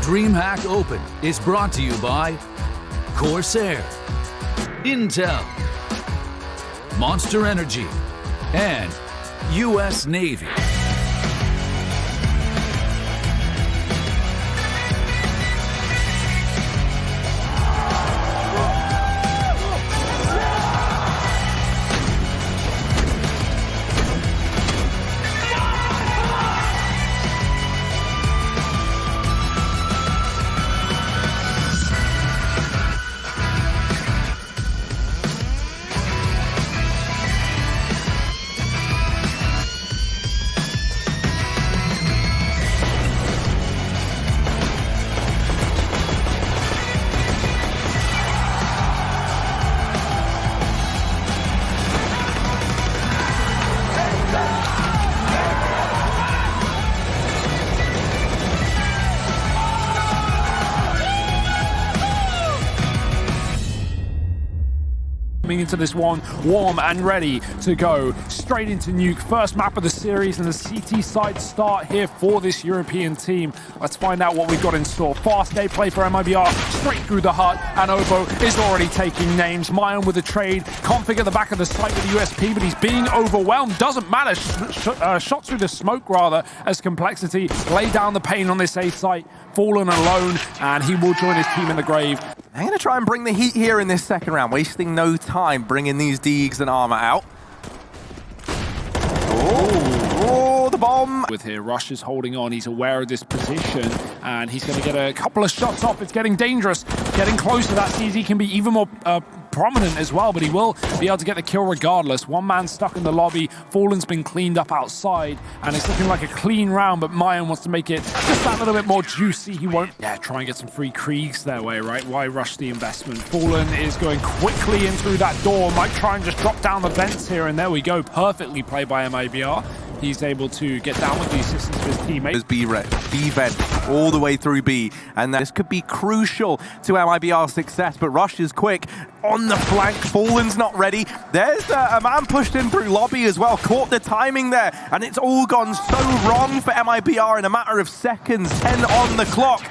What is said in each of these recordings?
DreamHack Open is brought to you by Corsair, Intel, Monster Energy, and US Navy. Coming into this one warm and ready to go straight into Nuke. First map of the series and the CT side start here for this European team. Let's find out what we've got in store. Fast gameplay for MIBR, straight through the hut, and Obo is already taking names. meyern with a trade, config at the back of the site with the USP, but he's being overwhelmed. Doesn't matter, shot through the smoke rather, as Complexity lay down the pain on this A site. Fallen alone, and he will join his team in the grave. I'm going to try and bring the heat here in this second round, wasting no time bringing these Deegs and armor out. Oh, the bomb. With here, Rush is holding on. He's aware of this position, and he's going to get a couple of shots off. It's getting dangerous. Getting close to that CZ can be even more prominent as well, but he will be able to get the kill regardless. One man stuck in the lobby. Fallen's been cleaned up outside, and it's looking like a clean round, but meyern wants to make it just that little bit more juicy. He won't, try and get some free Kriegs their way, right? Why rush the investment? Fallen is going quickly in through that door. Might try and just drop down the vents here, and there we go. Perfectly played by MIBR. He's able to get down with the assistance of his teammates. B vent all the way through B, and this could be crucial to MIBR's success, but Rush is quick on the flank. Fallen's not ready. There's a man pushed in through lobby as well, caught the timing there, and it's all gone so wrong for MIBR in a matter of seconds. 10 on the clock.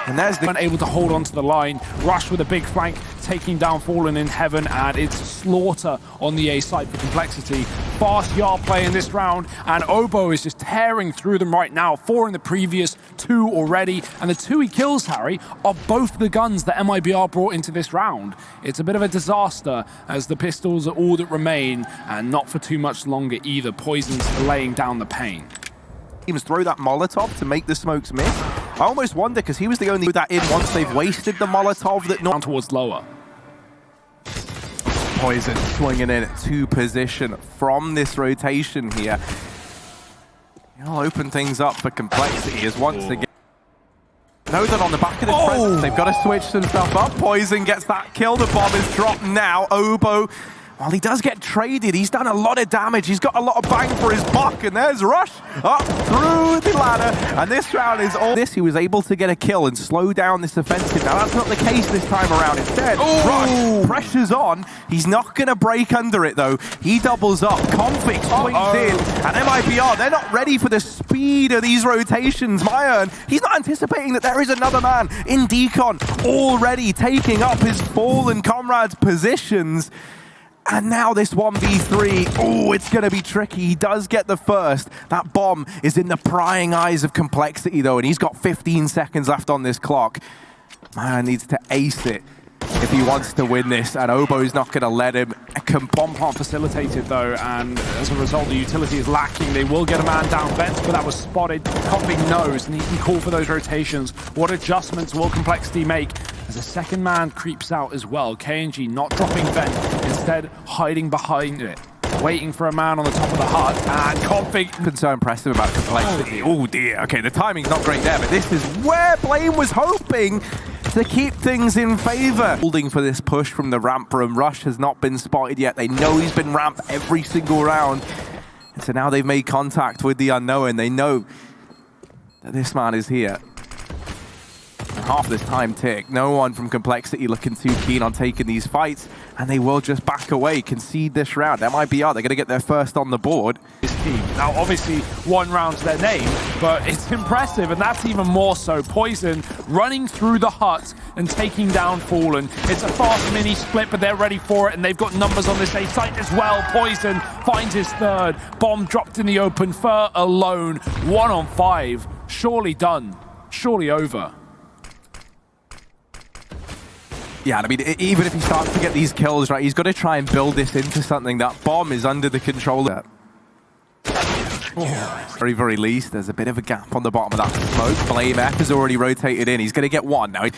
And there's the able to hold onto the line. Rush with a big flank, taking down Fallen in heaven, and it's slaughter on the A side for Complexity. Fast yard play in this round, and Obo is just tearing through them right now. 4 in the previous, 2 already, and the 2 he kills, Harry, are both the guns that MIBR brought into this round. It's a bit of a disaster, as the pistols are all that remain, and not for too much longer either. poizon's laying down the pain. Teams throw that Molotov to make the smokes miss. I almost wonder, because he was the only that in once they've wasted the Molotov that down towards lower. poizon swinging in to position from this rotation here. He'll open things up for Complexity as once again. Know that on the back of the presence, they've got to switch some stuff up. poizon gets that kill. The bomb is dropped now. Obo, while he does get traded, he's done a lot of damage. He's got a lot of bang for his buck, and there's Rush up through the ladder. And this round is all this. He was able to get a kill and slow down this offensive. Now, that's not the case this time around. Instead, Rush pressure's on. He's not going to break under it, though. He doubles up. Config swings in. And MIBR, they're not ready for the speed of these rotations. meyern, he's not anticipating that there is another man in decon already taking up his fallen comrades' positions. And now this 1v3, oh, it's going to be tricky. He does get the first. That bomb is in the prying eyes of Complexity, though, and he's got 15 seconds left on this clock. meyern needs to ace it if he wants to win this, and Obo's not going to let him. Bomb plant facilitated, though, and as a result, the utility is lacking. They will get a man down vents, but that was spotted. Config knows, and he can call for those rotations. What adjustments will Complexity make as a second man creeps out as well? kNgV not dropping vent, instead hiding behind it, waiting for a man on the top of the hut, and Config... Been so impressive about Complexity. Oh dear. Okay, the timing's not great there, but this is where Blame was hoping to keep things in favor. Holding for this push from the ramp room. Rush has not been spotted yet. They know he's been ramped every single round. And so now they've made contact with the unknown. They know that this man is here. half of this time tick. No one from Complexity looking too keen on taking these fights, and they will just back away, concede this round. MIBR, they're going to get their first on the board. Now, obviously, one round's their name, but it's impressive, and that's even more so. poizon running through the hut and taking down Fallen. It's a fast mini split, but they're ready for it, and they've got numbers on this A site as well. poizon finds his third. Bomb dropped in the open. Fur alone. 1 on 5. Surely done. Surely over. Yeah, I mean, even if he starts to get these kills, right, he's got to try and build this into something. That bomb is under the control of very, very least. There's a bit of a gap on the bottom of that smoke. blameF has already rotated in. He's going to get one. Now,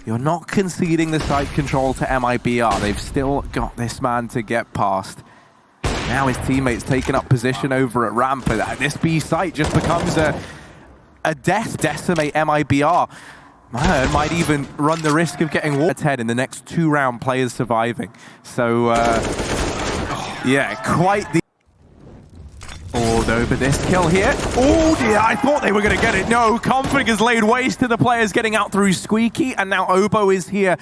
you're not conceding the site control to MIBR. They've still got this man to get past. Now his teammates taking up position over at ramp. This B site just becomes a death decimate MIBR. meyern might even run the risk of getting water 10 in the next 2 round players surviving. So, yeah, quite the... Over this kill here. Oh dear, I thought they were going to get it. No, kNgV has laid waste to the players getting out through Squeaky, and now Obo is here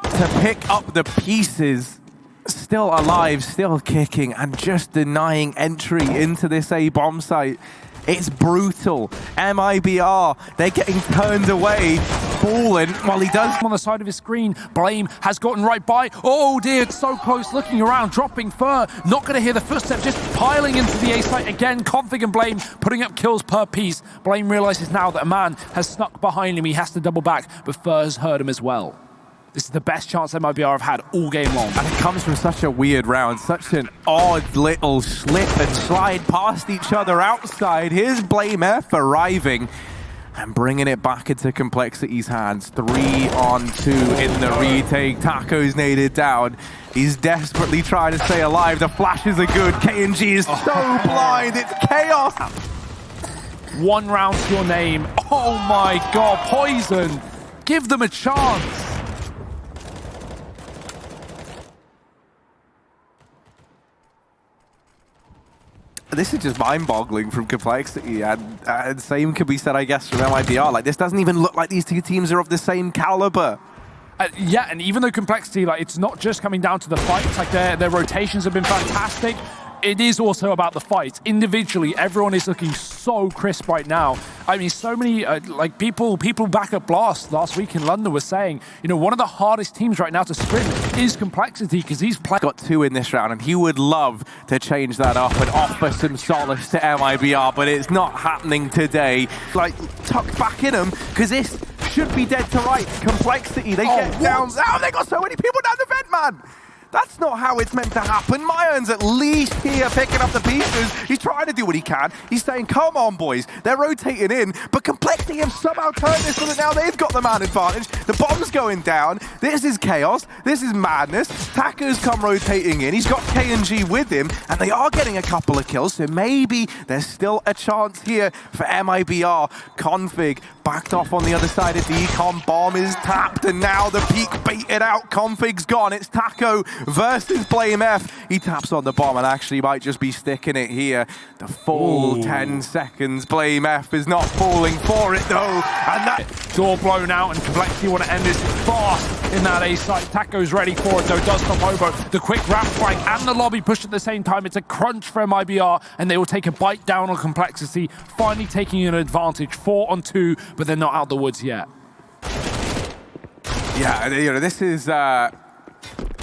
to pick up the pieces. Still alive, still kicking, and just denying entry into this A bomb site. It's brutal. MIBR, they're getting turned away. Fallen, while he does on the side of his screen. Blame has gotten right by. Oh dear, it's so close. Looking around, dropping Fur. Not going to hear the footstep, just piling into the A site again. kNgV and Blame putting up kills per piece. Blame realizes now that a man has snuck behind him. He has to double back, but Fur has heard him as well. This is the best chance MIBR have had all game long. And it comes from such a weird round, such an odd little slip and slide past each other outside. Here's blameF arriving and bringing it back into Complexity's hands. 3 on 2 in the retake. Taco's naded down. He's desperately trying to stay alive. The flashes are good. kNgV is so blind. It's chaos. 1 round to your name. Oh my god, poizon. Give them a chance. This is just mind-boggling from Complexity, and same could be said, I guess, from MIBR. Like, this doesn't even look like these two teams are of the same caliber. Yeah, and even though Complexity, like, it's not just coming down to the fights, like their rotations have been fantastic. It is also about the fights. Individually, everyone is looking so crisp right now. I mean, so many, like, people back at Blast last week in London were saying, you know, one of the hardest teams right now to sprint is Complexity, because he's got 2 in this round, and he would love to change that up and offer some solace to MIBR, but it's not happening today. Like, tucked back in him, because this should be dead to right. Complexity, they get down. Oh, they got so many people down the vent, man! That's not how it's meant to happen. meyern's at least here picking up the pieces. He's trying to do what he can. He's saying, come on, boys. They're rotating in. But Complexity have somehow turned this so that now they've got the man advantage. The bomb's going down. This is chaos. This is madness. Taco's come rotating in. He's got kNgV with him. And they are getting a couple of kills. So maybe there's still a chance here for MIBR. kNgV backed off on the other side of decon. Bomb is tapped. And now the peak baited out. kNgV's gone. It's Taco versus blameF. He taps on the bomb and actually might just be sticking it here. The full 10 seconds. blameF is not falling for it though. And that door blown out, and Complexity want to end this fast in that A site. Taco's ready for it though. Does stop Obo. The quick ramp flank and the lobby pushed at the same time. It's a crunch for MIBR, and they will take a bite down on Complexity, finally taking an advantage. 4 on 2, but they're not out the woods yet. Yeah, you know, this is a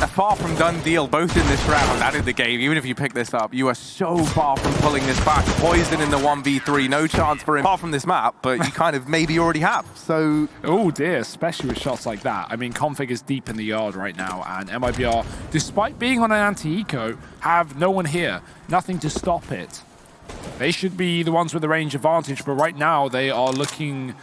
far from done deal, both in this round and in the game. Even if you pick this up, you are so far from pulling this back. poizon in the 1v3, no chance for him apart from this map, but you kind of maybe already have, so... Oh dear, especially with shots like that. I mean, kNgV is deep in the yard right now, and MIBR, despite being on an anti-eco, have no one here. Nothing to stop it. They should be the ones with the range advantage, but right now they are looking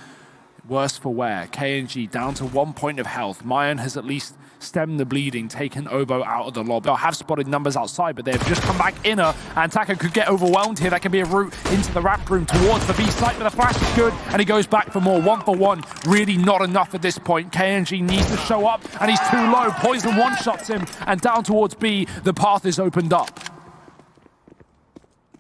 worse for wear. kNgV down to 1 point of health. meyern has at least stemmed the bleeding, taken Obo out of the lobby. They have spotted numbers outside, but they've just come back inner, and Taco could get overwhelmed here. That can be a route into the ramp room towards the B site, but the flash is good, and he goes back for more. 1 for 1, really not enough at this point. kNgV needs to show up, and he's too low. poizon one-shots him, and down towards B, the path is opened up.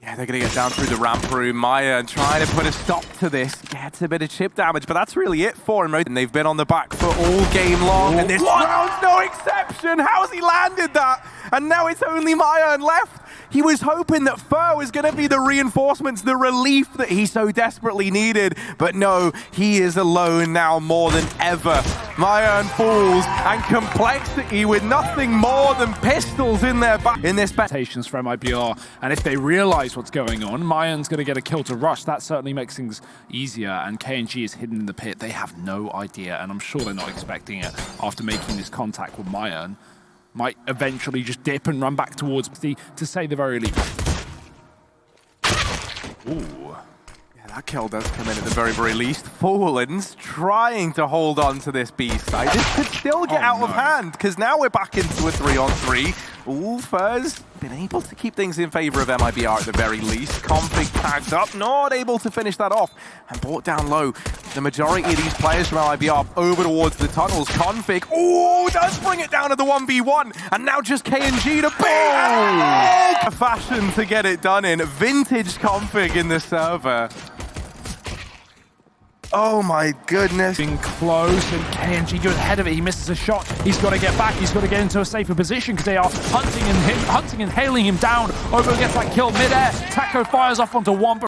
Yeah, they're going to get down through the ramp room. meyern trying to put a stop to this. Gets a bit of chip damage, but that's really it for him. And they've been on the back foot all game long. And this round's no exception. How's he landed that? And now it's only meyern left. He was hoping that Fur was going to be the reinforcements, the relief that he so desperately needed. But no, he is alone now more than ever. meyern falls, and Complexity with nothing more than pistols in their back in this expectations for MIBR. And if they realize what's going on, meyern's going to get a kill to rush. That certainly makes things easier. And kNgV is hidden in the pit. They have no idea, and I'm sure they're not expecting it after making this contact with meyern. Might eventually just dip and run back towards the, to say the very least. Ooh. Yeah, that kill does come in at the very, very least. Fallen's trying to hold on to this B side. This could still get out of hand, because now we're back into a 3-on-3. Ooh, Fur's been able to keep things in favor of MIBR at the very least. kNgV tagged up, not able to finish that off, and brought down low. The majority of these players from MIBR over towards the tunnels. kNgV, ooh, does bring it down to the 1v1, and now just kNgV to beat. A fashion to get it done in. Vintage kNgV in the server. Oh my goodness. Being close, and kNgV goes ahead of it. He misses a shot. He's got to get back. He's got to get into a safer position because they are hunting and hailing him down. Over gets that kill midair. Taco fires off onto Womp.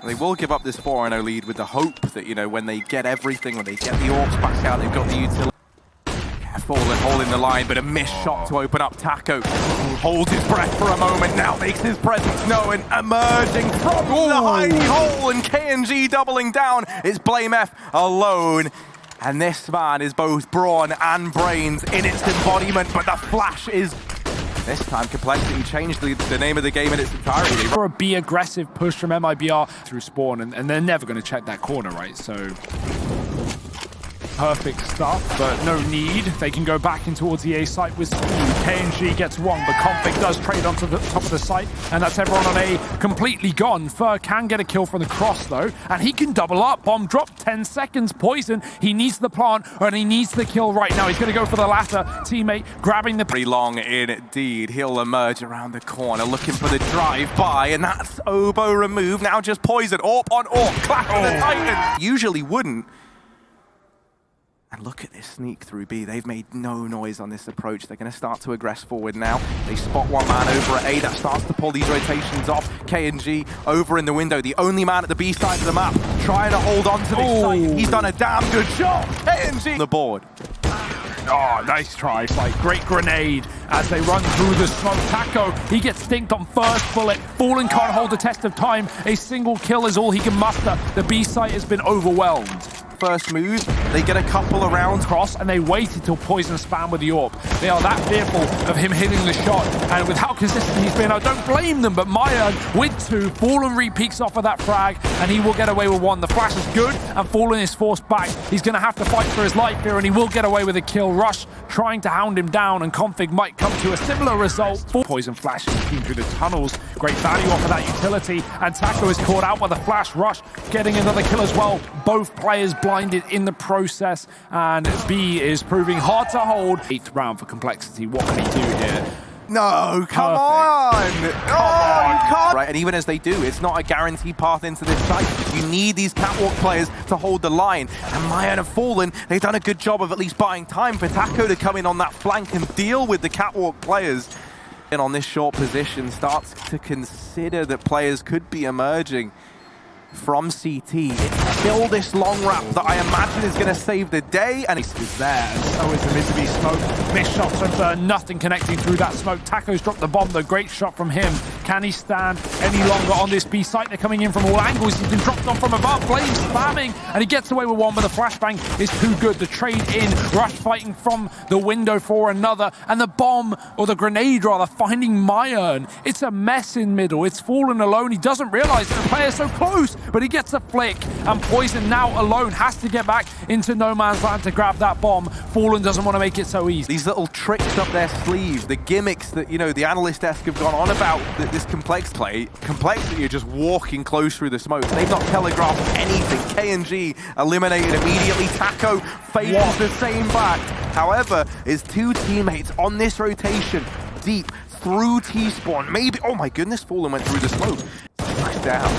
They will give up this 4-0 lead with the hope that, you know, when they get everything, when they get the orbs back out, they've got the utility. Fallen holding the line, but a missed shot to open up. Taco holds his breath for a moment, now makes his presence known, emerging from the hidey hole, and kNgV doubling down. It's blameF alone. And this man is both brawn and brains in its embodiment, but the flash is... This time, Complexity changed the name of the game in its entirety. For a be aggressive push from MIBR through spawn, and they're never going to check that corner, right? So... perfect stuff, but no need. They can go back in towards the A site with speed. kNgV gets one, but kNgV does trade onto the top of the site, and that's everyone on A completely gone. Fur can get a kill from the cross, though, and he can double up. Bomb drop, 10 seconds. Poizon, he needs the plant, and he needs the kill right now. He's going to go for the latter. Teammate grabbing the... Pretty long indeed. He'll emerge around the corner, looking for the drive-by, and that's Oboe removed. Now just poizon. Orp on Orp. Clap on the Titan. Usually wouldn't. And look at this sneak through B. They've made no noise on this approach. They're going to start to aggress forward now. They spot one man over at A. That starts to pull these rotations off. kNgV over in the window. The only man at the B side of the map trying to hold on to this site. He's done a damn good job. kNgV on the board. Oh, nice try. Like great grenade as they run through the smoke. Taco, he gets stinked on first bullet. Fallen can't hold the test of time. A single kill is all he can muster. The B site has been overwhelmed. First move, they get a couple around cross, and they waited till poizon spam with the AWP. They are that fearful of him hitting the shot, and with how consistent he's been, I don't blame them, but meyern with two. Fallen re-peeks off of that frag, and he will get away with one. The flash is good, and Fallen is forced back. He's going to have to fight for his life here, and he will get away with a kill. Rush trying to hound him down, and kNgV might come to a similar result. Poizon flashes through the tunnels. Great value off of that utility, and Taco is caught out by the flash. Rush getting another kill as well. Both players blinded in the process, and B is proving hard to hold. 8th round for Complexity. What can he do here? No, come on! Come on! Right, and even as they do, it's not a guaranteed path into this site. You need these catwalk players to hold the line. And meyern have fallen. They've done a good job of at least buying time for Taco to come in on that flank and deal with the catwalk players. And on this short position, starts to consider that players could be emerging from CT. It's still this long wrap that I imagine is going to save the day, and he's there, and so is the mid-to-be smoke. Missed shots from nothing connecting through that smoke. Taco's dropped the bomb, though. Great shot from him. Can he stand any longer on this B site? They're coming in from all angles. He's been dropped on from above. Blame spamming, and he gets away with one, but the flashbang is too good. The trade in, Rush fighting from the window for another, and the bomb, or the grenade rather, finding meyern. It's a mess in middle. It's Fallen alone. He doesn't realize that the player's so close, but he gets a flick, and poizon now alone has to get back into no man's land to grab that bomb. Fallen doesn't want to make it so easy. These little tricks up their sleeve, the gimmicks that, you know, the analyst-esque have gone on about this Complexity are just walking close through the smoke. They've not telegraphed anything. kNgV eliminated immediately. Taco faces the same fact. However, his two teammates on this rotation, deep, through T-spawn. Maybe, oh my goodness, Fallen went through the smoke. Down.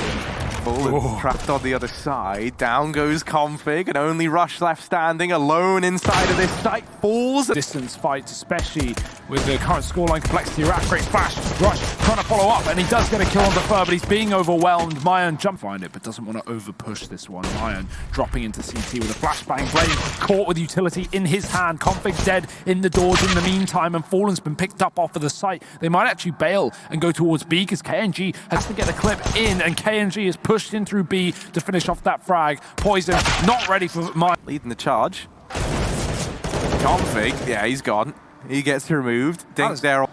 Fallen trapped on the other side. Down goes kNgV, and only Rush left standing alone inside of this site. Falls. Distance fights, especially with the current scoreline. Complexity, great flash. Rush trying to follow up, and he does get a kill on the fur, but he's being overwhelmed. meyern jump find it, but doesn't want to over push this one. meyern dropping into CT with a flashbang. Blame caught with utility in his hand. kNgV's dead in the doors in the meantime, and Fallen's been picked up off of the site. They might actually bail and go towards B, because kNgV has to get the clip in, and kNgV is pushed in through B to finish off that frag. poizon not ready for meyern. Leading the charge. kNgV, yeah, he's gone. He gets removed. Dink there.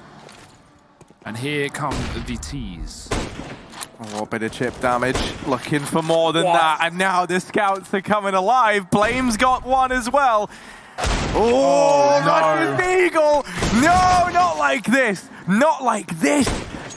And here come the T's. Oh, a bit of chip damage. Looking for more than that. And now the scouts are coming alive. Blame's got one as well. Oh, Rush's Eagle. No, not like this. Not like this.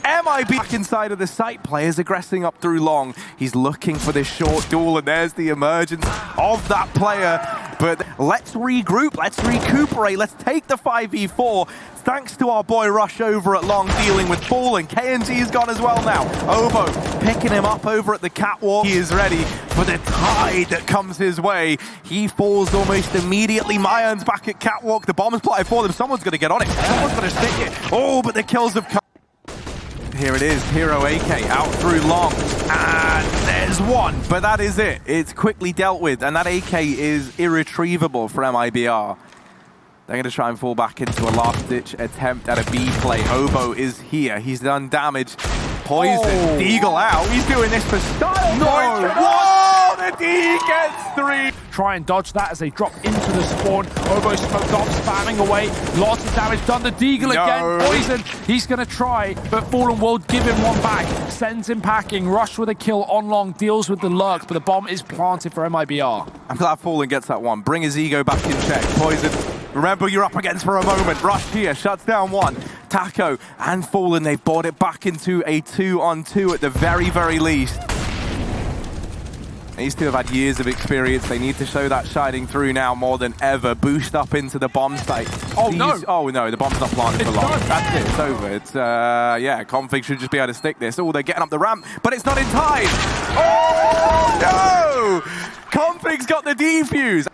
MIB back inside of the site. Players aggressing up through long. He's looking for this short duel, and there's the emergence of that player. But let's regroup, let's recuperate, let's take the 5v4. Thanks to our boy Rush over at long dealing with Fallen. kNgV's gone as well now. Obo picking him up over at the catwalk. He is ready for the tide that comes his way. He falls almost immediately. meyern's back at catwalk. The bomb is plotted for them. Someone's going to get on it. Someone's going to stick it. Oh, but the kills have come. Here it is, Hero AK out through long, and there's one, but that is it. It's quickly dealt with, and that AK is irretrievable for MIBR. They're going to try and fall back into a last-ditch attempt at a B play. Obo is here, he's done damage. poizon, Deagle out, he's doing this for style. No! Whoa, the D gets 3! Try and dodge that as they drop into the spawn. Obo smoked off, spamming away. Lots of damage done to Deagle again. poizon, he's going to try, but Fallen will give him one back. Sends him packing. Rush with a kill on long, deals with the lurk, but the bomb is planted for MIBR. I'm glad Fallen gets that one. Bring his ego back in check. poizon, remember you're up against for a moment. Rush here, shuts down one. Taco and Fallen, they've brought it back into a 2-on-2 at the very, very least. These two have had years of experience. They need to show that shining through now more than ever. Boost up into the bomb site. Oh, no. Oh, no, the bomb's not planted for long. That's it. It's over. It's, yeah, kNgV should just be able to stick this. Oh, they're getting up the ramp, but it's not in time. Oh, no! kNgV's got the defuse.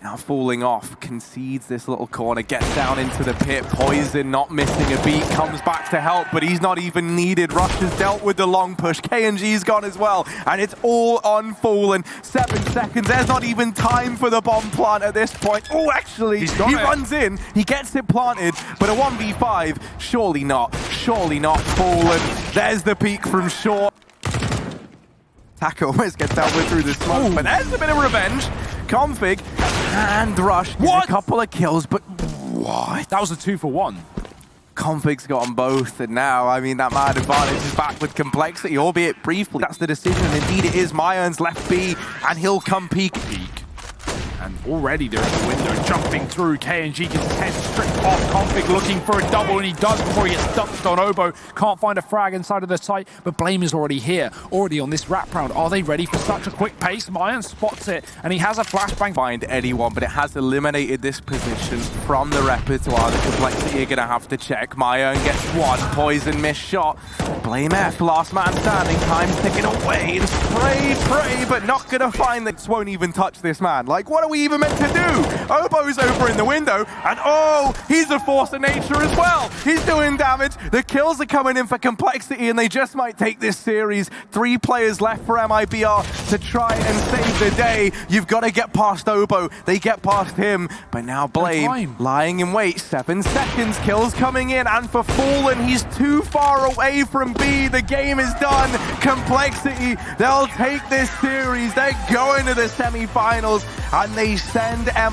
Now falling off, concedes this little corner, gets down into the pit. poizon not missing a beat, comes back to help, but he's not even needed. Rush has dealt with the long push. kNgV's gone as well, and it's all on Fallen. 7 seconds, there's not even time for the bomb plant at this point. Oh, actually, he runs in, he gets it planted, but a 1v5, surely not. Surely not. Fallen, there's the peak from short. Taco almost gets dealt with through the smoke, but there's a bit of revenge. kNgV and Rush get a couple of kills, but what? That was a 2-for-1. kNgV's got them both, and now, I mean, that mad advantage is back with Complexity, albeit briefly. That's the decision, and indeed it is. meyern's left B, and he'll come peek. And already they're in the window, jumping through. kNgV gets his head stripped off. kNgV looking for a double, and he does before he gets dumped on Obo. Can't find a frag inside of the site, but Blame is already here, already on this wrap round. Are they ready for such a quick pace? meyern spots it, and he has a flashbang. Find anyone, but it has eliminated this position from the repertoire. The Complexity are going to have to check. meyern gets one. poizon missed shot. blameF, last man standing. Time's ticking away. And pray, but not going to find this. Won't even touch this man. Like, what are we even meant to do? Obo's over in the window, and oh, he's a force of nature as well. He's doing damage. The kills are coming in for Complexity, and they just might take this series. 3 players left for MIBR to try and save the day. You've got to get past Obo. They get past him, but now Blame lying in wait. 7 seconds, kills coming in, and for Fallen, he's too far away from B. The game is done. Complexity, they'll take this series. They're going to the semi-finals, and they send MIBR